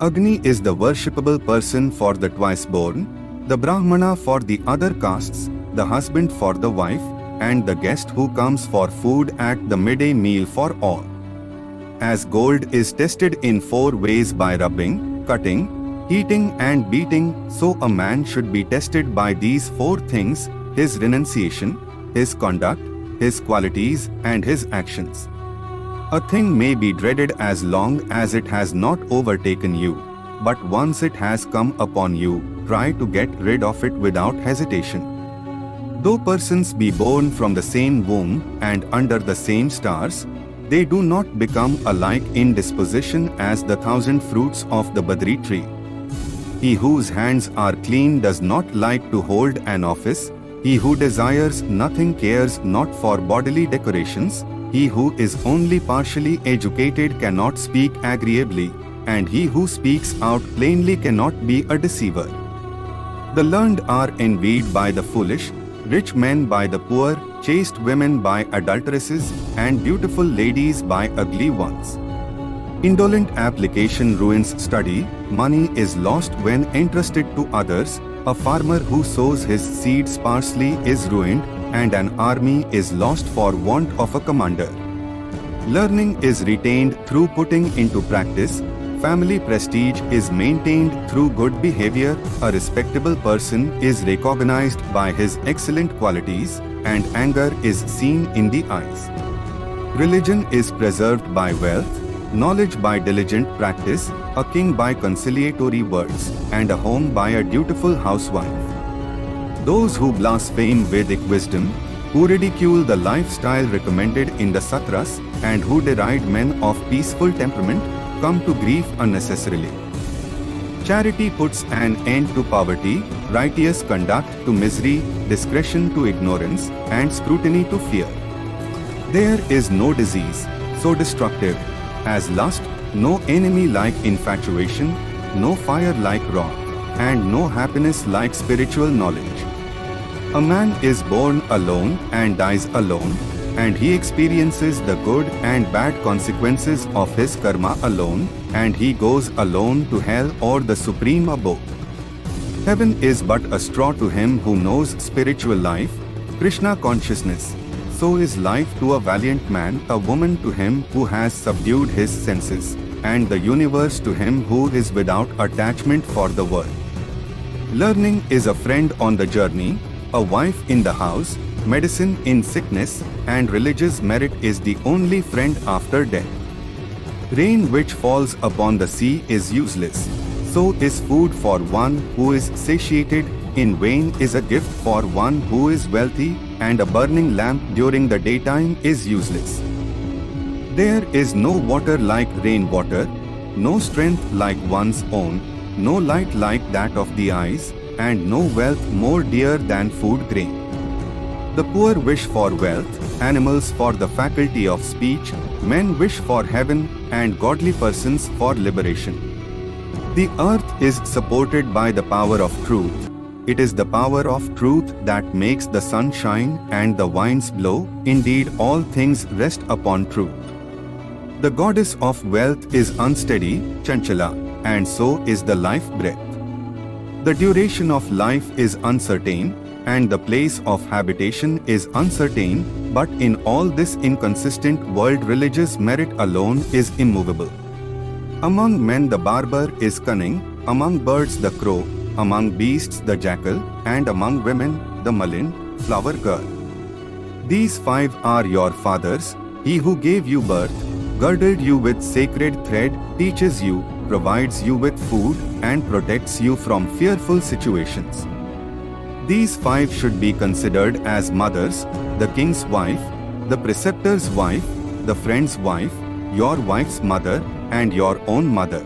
Agni is the worshipable person for the twice-born, the Brahmana for the other castes, the husband for the wife, and the guest who comes for food at the midday meal for all. As gold is tested in 4 ways by rubbing, cutting, heating and beating, so a man should be tested by these 4 things: his renunciation, his conduct, his qualities and his actions. A thing may be dreaded as long as it has not overtaken you, but once it has come upon you, try to get rid of it without hesitation. Though persons be born from the same womb and under the same stars, they do not become alike in disposition as the 1,000 fruits of the Badri tree. He whose hands are clean does not like to hold an office. He who desires nothing cares not for bodily decorations. He who is only partially educated cannot speak agreeably, and he who speaks out plainly cannot be a deceiver. The learned are envied by the foolish, rich men by the poor, chaste women by adulteresses, and beautiful ladies by ugly ones. Indolent application ruins study. Money is lost when entrusted to others. A farmer who sows his seed sparsely is ruined, and an army is lost for want of a commander. Learning is retained through putting into practice. Family prestige is maintained through good behavior. A respectable person is recognized by his excellent qualities, and anger is seen in the eyes. Religion is preserved by wealth, knowledge by diligent practice, a king by conciliatory words, and a home by a dutiful housewife. Those who blaspheme Vedic wisdom, who ridicule the lifestyle recommended in the Satras, and who deride men of peaceful temperament, come to grief unnecessarily. Charity puts an end to poverty, righteous conduct to misery, discretion to ignorance, and scrutiny to fear. There is no disease so destructive as lust, no enemy like infatuation, no fire like wrath, and no happiness like spiritual knowledge. A man is born alone and dies alone, and he experiences the good and bad consequences of his karma alone, and he goes alone to hell or the supreme abode. Heaven is but a straw to him who knows spiritual life, Krishna consciousness. So is life to a valiant man, a woman to him who has subdued his senses, and the universe to him who is without attachment for the world. Learning is a friend on the journey, a wife in the house, medicine in sickness, and religious merit is the only friend after death. Rain which falls upon the sea is useless. So is food for one who is satiated. In vain is a gift for one who is wealthy, and a burning lamp during the daytime is useless. There is no water like rainwater, no strength like one's own, no light like that of the eyes, and no wealth more dear than food grain. The poor wish for wealth, animals for the faculty of speech, men wish for heaven, and godly persons for liberation. The earth is supported by the power of truth. It is the power of truth that makes the sun shine and the winds blow. Indeed, all things rest upon truth. The goddess of wealth is unsteady, Chanchala, and so is the life breath. The duration of life is uncertain, and the place of habitation is uncertain, but in all this inconsistent world religious merit alone is immovable. Among men the barber is cunning, among birds the crow, among beasts the jackal, and among women the mullein, flower girl. These 5 are your fathers. He who gave you birth, girdled you with sacred thread, teaches you, provides you with food, and protects you from fearful situations. These 5 should be considered as mothers: the king's wife, the preceptor's wife, the friend's wife, your wife's mother, and your own mother.